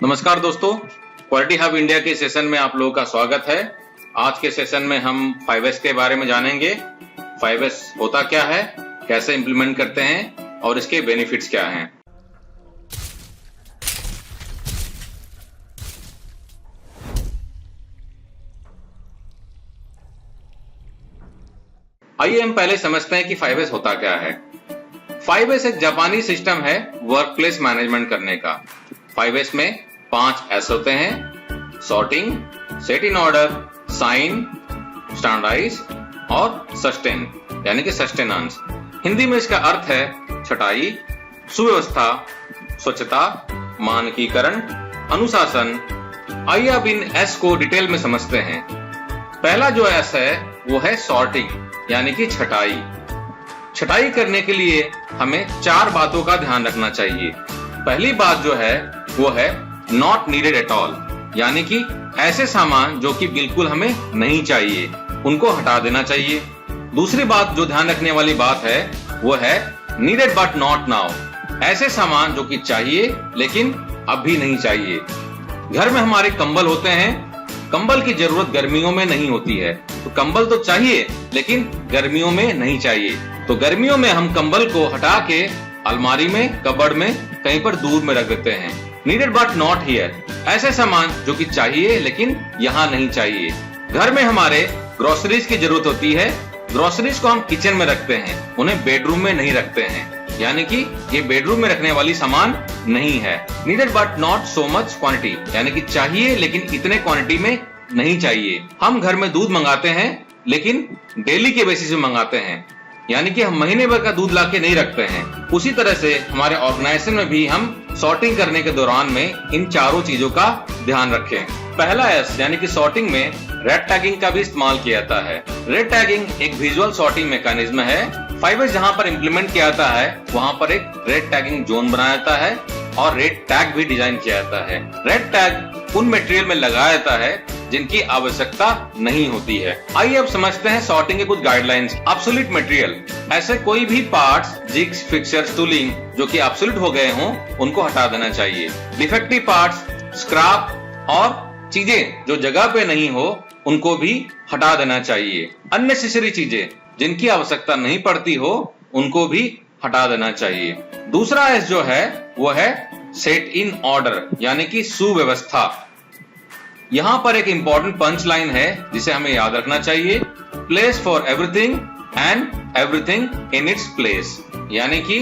नमस्कार दोस्तों, quality hub India के सेशन में आप लोगों का स्वागत है। आज के सेशन में हम 5S के बारे में जानेंगे। 5S होता क्या है, कैसे इंप्लीमेंट करते हैं और इसके बेनिफिट्स क्या हैं। आइए हम पहले समझते हैं कि 5S होता क्या है। 5S एक जापानी सिस्टम है वर्क प्लेस मैनेजमेंट करने का। 5S में 5 S होते हैं: sorting, set in order, sign, standardise और सस्टेन, यानी कि सस्टेनेंस। हिंदी में इसका अर्थ है छटाई, सुव्यवस्था, स्वच्छता, मानकीकरण, अनुशासन। आइए अब इन S को डिटेल में समझते हैं। पहला जो S है वो है सॉर्टिंग, यानी कि छटाई। छटाई करने के लिए हमें 4 बातों का ध्यान रखना चाहिए। पहली बात जो है वो है नॉट नीडेड एट ऑल, यानी कि ऐसे सामान जो कि बिल्कुल हमें नहीं चाहिए उनको हटा देना चाहिए। दूसरी बात जो ध्यान रखने वाली बात है वो है नीडेड बट नॉट नाउ, ऐसे सामान जो कि चाहिए लेकिन अभी नहीं चाहिए। घर में हमारे कंबल होते हैं, कंबल की जरूरत गर्मियों में नहीं होती है, तो कंबल तो चाहिए लेकिन गर्मियों में नहीं चाहिए। तो गर्मियों में हम कंबल को हटा के अलमारी में, कबर्ड में, कहीं पर दूर में रख देते हैं। नीडेड बट नॉट हियर, ऐसे सामान जो कि चाहिए लेकिन यहाँ नहीं चाहिए। घर में हमारे ग्रोसरीज की जरूरत होती है, ग्रोसरीज को हम किचन में रखते हैं, उन्हें बेडरूम में नहीं रखते हैं, यानी कि ये बेडरूम में रखने वाली सामान नहीं है। Needed but not so much quantity, यानी कि चाहिए लेकिन इतने क्वांटिटी में नहीं चाहिए। हम घर में दूध मंगाते हैं लेकिन डेली के बेसिस में मंगाते हैं, यानी कि हम महीने भर का दूध लाके नहीं रखते हैं। उसी तरह से हमारे ऑर्गेनाइजेशन में भी हम सॉर्टिंग करने के दौरान में इन चारों चीजों का ध्यान रखें। पहला S यानी कि सॉर्टिंग में रेड टैगिंग का भी इस्तेमाल किया जाता है। रेड टैगिंग एक विजुअल सॉर्टिंग मैकेनिज्म है। 5S जहाँ पर इम्प्लीमेंट किया जाता है वहाँ पर एक रेड टैगिंग जोन बनाया जाता है और रेड टैग भी डिजाइन किया जाता है। रेड टैग उन मटेरियल में लगाया जाता है जिनकी आवश्यकता नहीं होती है। आइए अब समझते हैं सॉर्टिंग के कुछ गाइडलाइंस। ऑब्सोल्यूट मटेरियल, ऐसे कोई भी पार्ट्स, जिग्स, फिक्सचर्स, टूलिंग जो कि ऑब्सोल्यूट हो गए हों उनको हटा देना चाहिए। डिफेक्टिव पार्ट्स, स्क्रैप और चीजें जो जगह पे नहीं हो उनको भी हटा देना चाहिए। अननेसेसरी चीजें जिनकी आवश्यकता नहीं पड़ती हो उनको भी हटा देना चाहिए। दूसरा S जो है वो है सेट इन ऑर्डर, यानी कि सुव्यवस्था। यहाँ पर एक इंपॉर्टेंट पंच लाइन है जिसे हमें याद रखना चाहिए: place for everything and everything in its place, यानी कि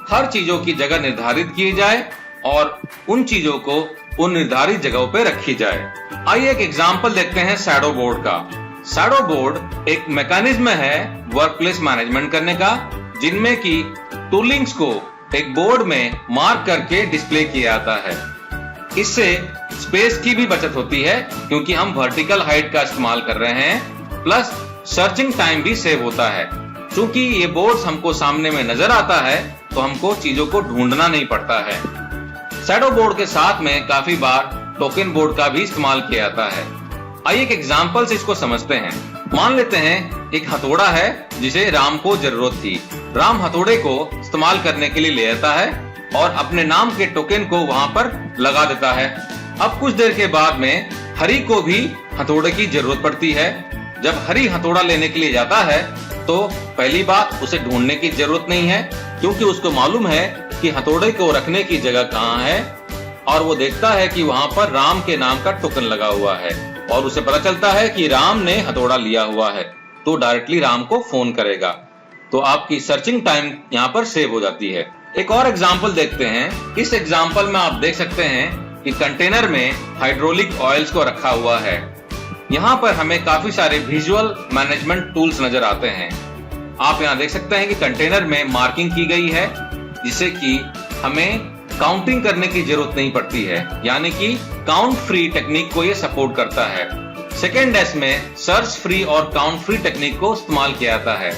हर चीजों की जगह निर्धारित की जाए और उन चीजों को उन निर्धारित जगहों पे रखी जाए। आइए एक एग्जांपल देखते हैं शैडो बोर्ड का। शैडो बोर्ड एक मैकेनिज्म है वर्क प्लेस मैनेजमेंट करने का, जिनमें की टूलिंग्स को एक बोर्ड में मार्क करके डिस्प्ले किया जाता है। इससे स्पेस की भी बचत होती है क्योंकि हम वर्टिकल हाइट का इस्तेमाल कर रहे हैं, प्लस सर्चिंग टाइम भी सेव होता है। क्योंकि ये बोर्ड्स हमको सामने में नजर आता है तो हमको चीजों को ढूंढना नहीं पड़ता है। शैडो बोर्ड के साथ में काफी बार टोकन बोर्ड का भी इस्तेमाल किया जाता है। आइए एक एग्जांपल से इसको समझते हैं। मान लेते हैं एक हथौड़ा है जिसे राम को जरूरत थी। राम हथौड़े को इस्तेमाल करने के लिए ले आता है और अपने नाम के टोकन को वहां पर लगा देता है। अब कुछ देर के बाद में हरि को भी हथौड़े की जरूरत पड़ती है। जब हरि हथौड़ा लेने के लिए जाता है तो पहली बात उसे ढूंढने की जरूरत नहीं है, क्योंकि उसको मालूम है कि हथौड़े को रखने की जगह कहाँ है, और वो देखता है कि वहां पर राम के नाम का टोकन लगा हुआ है और उसे पता चलता है कि राम ने हथौड़ा लिया हुआ है, तो डायरेक्टली राम को फोन करेगा। तो आपकी सर्चिंग टाइम यहाँ पर सेव हो जाती है। एक और एग्जाम्पल देखते हैं। इस एग्जाम्पल में आप देख सकते हैं कि कंटेनर में हाइड्रोलिक ऑयल्स को रखा हुआ है। यहाँ पर हमें काफी सारे विजुअल मैनेजमेंट टूल्स नजर आते हैं। आप यहाँ देख सकते हैं कि कंटेनर में मार्किंग की गई है जिससे कि हमें काउंटिंग करने की जरूरत नहीं पड़ती है, यानी कि काउंट फ्री टेक्निक को ये सपोर्ट करता है। सेकेंड S में सर्च फ्री और काउंट फ्री टेक्निक को इस्तेमाल किया जाता है।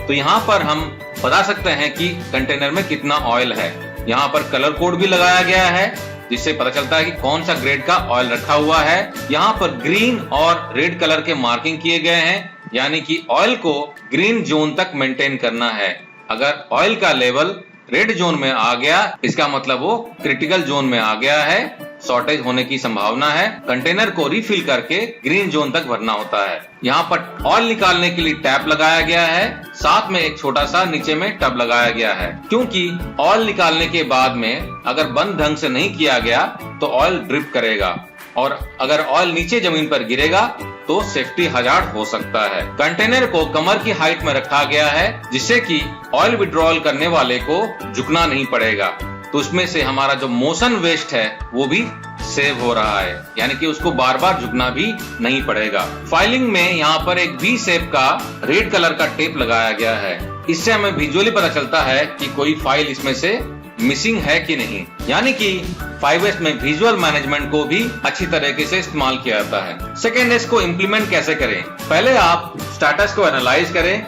तो यहाँ पर हम बता सकते हैं कि कंटेनर में कितना ऑयल है। यहाँ पर कलर कोड भी लगाया गया है जिससे पता चलता है कि कौन सा ग्रेड का ऑयल रखा हुआ है। यहाँ पर ग्रीन और रेड कलर के मार्किंग किए गए हैं, यानी कि ऑयल को ग्रीन जोन तक मेंटेन करना है। अगर ऑयल का लेवल रेड जोन में आ गया इसका मतलब वो क्रिटिकल जोन में आ गया है, शॉर्टेज होने की संभावना है। कंटेनर को रिफिल करके ग्रीन जोन तक भरना होता है। यहाँ पर ऑयल निकालने के लिए टैप लगाया गया है, साथ में एक छोटा सा नीचे में टब लगाया गया है, क्योंकि ऑयल निकालने के बाद में अगर बंद ढंग से नहीं किया गया तो ऑयल ड्रिप करेगा और अगर ऑयल नीचे जमीन पर गिरेगा तो सेफ्टी हजार्ड हो सकता है। कंटेनर को कमर की हाइट में रखा गया है, जिससे कि ऑयल विड्रॉल करने वाले को झुकना नहीं पड़ेगा, तो उसमें से हमारा जो मोशन वेस्ट है वो भी सेव हो रहा है, यानी कि उसको बार बार झुकना भी नहीं पड़ेगा। फाइलिंग में यहाँ पर एक वी शेप का रेड कलर का टेप लगाया गया है। इससे हमें विजुअली पता चलता है कि कोई फाइल इसमें से मिसिंग है कि नहीं, यानी कि 5S में विजुअल मैनेजमेंट को भी अच्छी तरीके से इस्तेमाल किया जाता है। सेकेंड एस को इम्प्लीमेंट कैसे करें? पहले आप स्टेटस को एनालाइज करें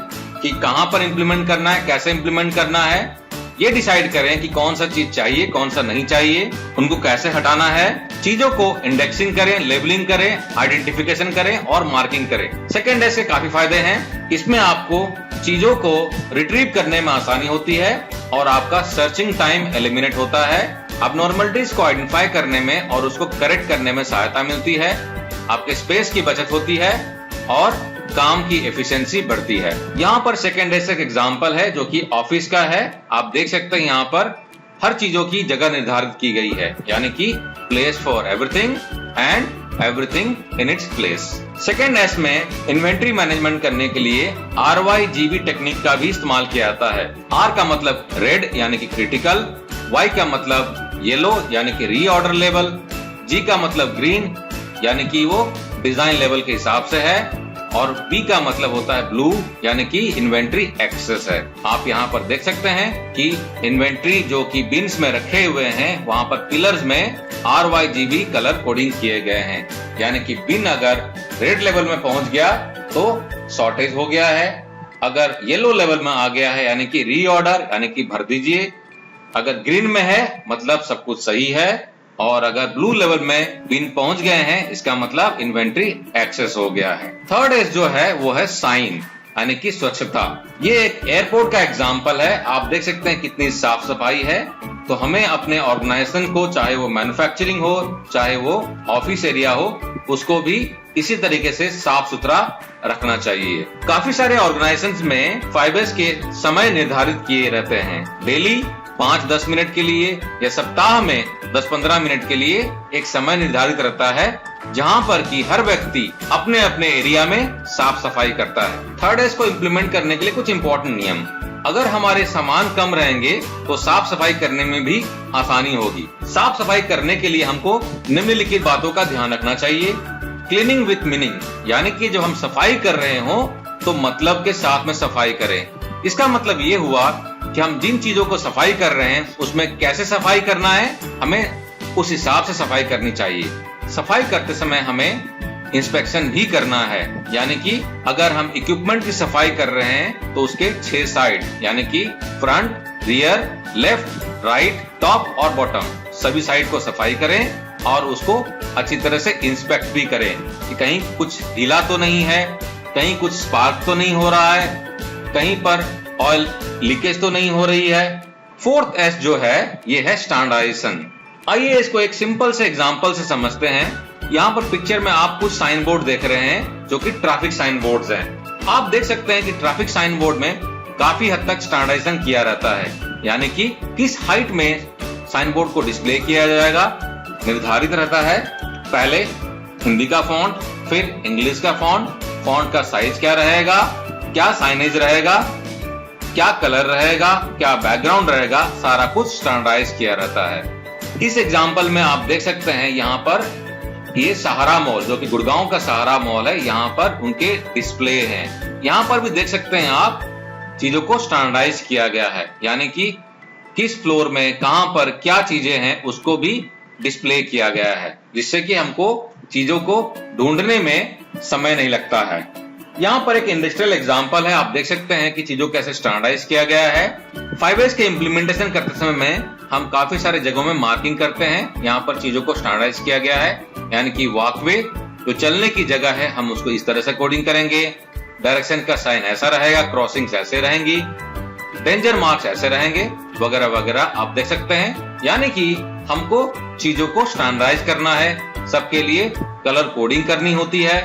कि कहां पर इम्प्लीमेंट करना है, कैसे इम्प्लीमेंट करना है, ये डिसाइड करें कि कौन सा चीज चाहिए, कौन सा नहीं चाहिए, उनको कैसे हटाना है। चीजों को इंडेक्सिंग करें, लेबलिंग करें, आइडेंटिफिकेशन करें और मार्किंग करें। सेकेंड एस के काफी फायदे हैं। इसमें आपको चीजों को रिट्रीव करने में आसानी होती है और आपका सर्चिंग टाइम एलिमिनेट होता है। अबनॉर्मलिटीज को आइडेंटिफाई करने में और उसको करेक्ट करने में सहायता मिलती है। आपके स्पेस की बचत होती है और काम की एफिशिएंसी बढ़ती है। यहाँ पर सेकेंड एस एक एग्जांपल है जो कि ऑफिस का है। आप देख सकते हैं यहाँ पर हर चीजों की जगह निर्धारित की गई है, यानी कि place for everything and everything in its place. Second S में इन्वेंट्री मैनेजमेंट करने के लिए RYGB टेक्निक का भी इस्तेमाल किया जाता है। R का मतलब रेड यानी कि क्रिटिकल, Y का मतलब येलो यानी कि रीऑर्डर लेवल, G का मतलब ग्रीन यानी कि वो डिजाइन लेवल के हिसाब से है, और B का मतलब होता है ब्लू यानी कि इन्वेंट्री एक्सेस है। आप यहाँ पर देख सकते हैं कि इन्वेंट्री जो कि बिन्स में रखे हुए हैं वहां पर पिलर्स में RYGB कलर कोडिंग किए गए हैं, यानी कि बिन अगर रेड लेवल में पहुंच गया तो शॉर्टेज हो गया है, अगर येलो लेवल में आ गया है यानी कि रीऑर्डर यानी कि भर दीजिए, अगर ग्रीन में है मतलब सब कुछ सही है, और अगर ब्लू लेवल में बिन पहुंच गए हैं इसका मतलब इन्वेंट्री एक्सेस हो गया है। थर्ड एस जो है वो है साइन यानी कि स्वच्छता। ये एक एयरपोर्ट का एग्जांपल है। आप देख सकते हैं कितनी साफ सफाई है। तो हमें अपने ऑर्गेनाइजेशन को, चाहे वो मैन्युफैक्चरिंग हो चाहे वो ऑफिस एरिया हो, उसको भी इसी तरीके से साफ सुथरा रखना चाहिए। काफी सारे ऑर्गेनाइजेशंस में 5S के समय निर्धारित किए रहते हैं। डेली 5-10 मिनट के लिए या सप्ताह में 10-15 मिनट के लिए एक समय निर्धारित रहता है, जहां पर कि हर व्यक्ति अपने अपने एरिया में साफ सफाई करता है। थर्ड एस को इम्प्लीमेंट करने के लिए कुछ इंपॉर्टेंट नियम। अगर हमारे सामान कम रहेंगे तो साफ सफाई करने में भी आसानी होगी। साफ सफाई करने के लिए हमको निम्नलिखित बातों का ध्यान रखना चाहिए। क्लीनिंग विथ मीनिंग, यानी कि जब हम सफाई कर रहे हो तो मतलब के साथ में सफाई करें। इसका मतलब ये हुआ कि हम जिन चीजों को सफाई कर रहे हैं उसमें कैसे सफाई करना है, हमें उस हिसाब से सफाई करनी चाहिए। सफाई करते समय हमें इंस्पेक्शन भी करना है, यानी कि अगर हम इक्विपमेंट की सफाई कर रहे हैं तो उसके 6 साइड यानी कि front, rear, left, right, top और बॉटम सभी साइड को सफाई करें और उसको अच्छी तरह से इंस्पेक्ट भी करें कि कहीं कुछ ढीला तो नहीं है, कहीं कुछ स्पार्क तो नहीं हो रहा है, कहीं पर ऑयल लीकेज तो नहीं हो रही है। फोर्थ एस जो है ये है स्टैंडर्डाइजेशन। आइए इसको एक सिंपल से एग्जांपल से समझते हैं। यहाँ पर पिक्चर में आप कुछ साइन बोर्ड देख रहे हैं जो कि ट्रैफिक साइन बोर्ड्स हैं। आप देख सकते हैं कि ट्रैफिक साइन बोर्ड में काफी हद तक स्टैंडर्डाइजेशन किया रहता है, यानी कि किस हाइट में साइन बोर्ड को डिस्प्ले किया जाएगा निर्धारित रहता है। पहले हिंदी का फॉन्ट, फिर इंग्लिश का फॉन्ट का साइज क्या रहेगा, क्या साइनेज रहेगा, क्या कलर रहेगा, क्या बैकग्राउंड रहेगा, सारा कुछ स्टैंडर्डाइज किया रहता है। इस एग्जांपल में आप देख सकते हैं यहाँ पर ये सहारा मॉल, जो कि गुड़गांव का सहारा मॉल है, यहाँ पर उनके डिस्प्ले हैं। यहाँ पर भी देख सकते हैं आप चीजों को स्टैंडर्डाइज किया गया है, यानी कि किस फ्लोर में कहां पर क्या चीजें हैं उसको भी डिस्प्ले किया गया है, जिससे कि हमको चीजों को ढूंढने में समय नहीं लगता है। यहाँ पर एक इंडस्ट्रियल एग्जांपल है। आप देख सकते हैं कि चीजों कैसे स्टैंडर्डाइज किया गया है। 5S के इम्प्लीमेंटेशन करते समय में हम काफी सारे जगहों में मार्किंग करते हैं। यहाँ पर चीजों को स्टैंडर्डाइज किया गया है, यानी कि वॉकवे जो चलने की जगह है हम उसको इस तरह से कोडिंग करेंगे, डायरेक्शन का साइन ऐसा रहेगा, क्रॉसिंग्स ऐसे रहेंगी, डेंजर मार्क्स ऐसे रहेंगे, वगैरह वगैरह आप देख सकते हैं। यानी कि हमको चीजों को स्टैंडर्डाइज करना है, सबके लिए कलर कोडिंग करनी होती है।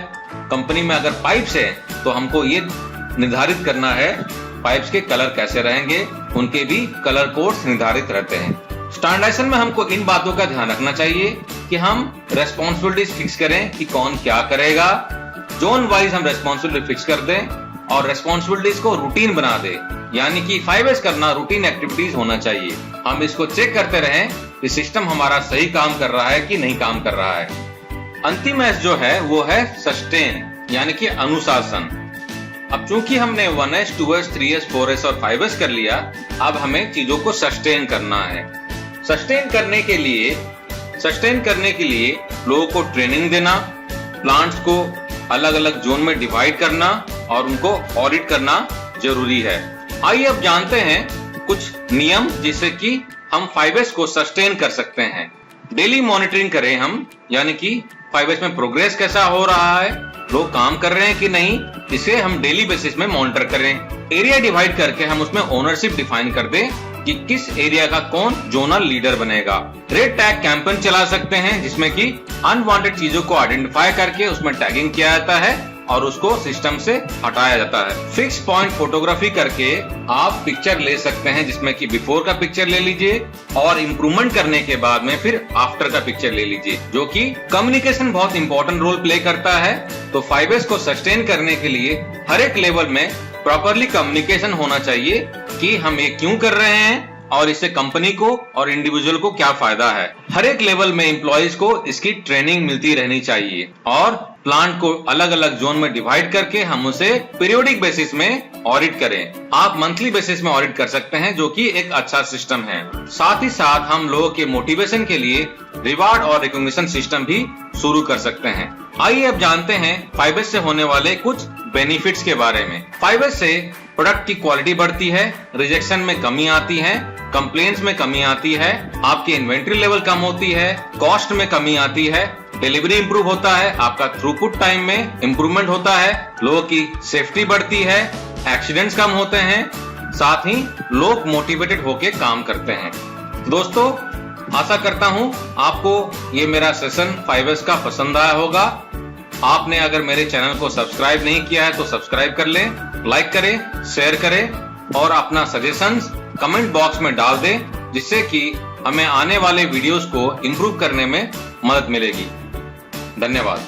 कंपनी में अगर पाइप्स है तो हमको ये निर्धारित करना है पाइप्स के कलर कैसे रहेंगे, उनके भी कलर कोड्स निर्धारित रहते हैं। स्टैंडर्डाइजेशन में हमको इन बातों का ध्यान रखना चाहिए कि हम रेस्पॉन्सिबिलिटीज फिक्स करें कि कौन क्या करेगा, जोन वाइज हम रेस्पॉन्सिबिलिटी फिक्स कर दें और रेस्पॉन्सिबिलिटीज को रूटीन बना दे, यानी कि 5S करना रूटीन एक्टिविटीज होना चाहिए। हम इसको चेक करते रहें कि सिस्टम हमारा सही काम कर रहा है कि नहीं काम कर रहा है। अंतिम S जो है वो है सस्टेन, यानी कि अनुशासन। अब चूंकि हमने 1S, 2S, 3S, 4S और 5S कर लिया, अब हमें चीजों को सस्टेन करना है। सस्टेन करने के लिए लोगों को ट्रेनिंग देना, प्लांट्स को अलग अलग जोन में डिवाइड करना और उनको ऑडिट करना जरूरी है। आइए अब जानते हैं कुछ नियम जिससे कि हम 5S को सस्टेन कर सकते हैं। डेली मॉनिटरिंग करें हम, यानी कि 5S में प्रोग्रेस कैसा हो रहा है, लोग काम कर रहे हैं कि नहीं, इसे हम डेली बेसिस में मॉनिटर करें। एरिया डिवाइड करके हम उसमें ओनरशिप डिफाइन कर दें कि किस एरिया का कौन जोनल लीडर बनेगा। रेड टैग कैंपेन चला सकते हैं जिसमें कि अनवांटेड चीजों को आइडेंटिफाई करके उसमें टैगिंग किया जाता है और उसको सिस्टम से हटाया जाता है। फिक्स पॉइंट फोटोग्राफी करके आप पिक्चर ले सकते हैं, जिसमें कि बिफोर का पिक्चर ले लीजिए और इम्प्रूवमेंट करने के बाद में फिर आफ्टर का पिक्चर ले लीजिए, जो कि कम्युनिकेशन बहुत इंपॉर्टेंट रोल प्ले करता है। तो 5S को सस्टेन करने के लिए हर एक लेवल में प्रॉपरली कम्युनिकेशन होना चाहिए कि हम ये क्यों कर रहे हैं और इससे कंपनी को और इंडिविजुअल को क्या फायदा है। हर एक लेवल में एम्प्लॉइज को इसकी ट्रेनिंग मिलती रहनी चाहिए और प्लांट को अलग अलग जोन में डिवाइड करके हम उसे पीरियोडिक बेसिस में ऑडिट करें। आप मंथली बेसिस में ऑडिट कर सकते हैं, जो कि एक अच्छा सिस्टम है। साथ ही साथ हम लोगों के मोटिवेशन के लिए रिवार्ड और रिकॉग्निशन सिस्टम भी शुरू कर सकते हैं। आइए अब जानते हैं 5S से होने वाले कुछ बेनिफिट्स के बारे में। 5S से प्रोडक्ट की क्वालिटी बढ़ती है, रिजेक्शन में कमी आती है, कंप्लेंट्स में कमी आती है, आपकी इन्वेंट्री लेवल कम होती है, कॉस्ट में कमी आती है, डिलीवरी इंप्रूव होता है, आपका थ्रूपुट टाइम में इंप्रूवमेंट होता है, लोगों की सेफ्टी बढ़ती है, एक्सीडेंट्स कम होते हैं, साथ ही लोग मोटिवेटेड होके काम करते हैं। दोस्तों, आशा करता हूं आपको ये मेरा सेशन 5S का पसंद आया होगा। आपने अगर मेरे चैनल को सब्सक्राइब नहीं किया है तो सब्सक्राइब कर लें, लाइक करें, शेयर करें और अपना सजेशंस कमेंट बॉक्स में डाल दें, जिससे कि हमें आने वाले वीडियोस को इम्प्रूव करने में मदद मिलेगी। धन्यवाद।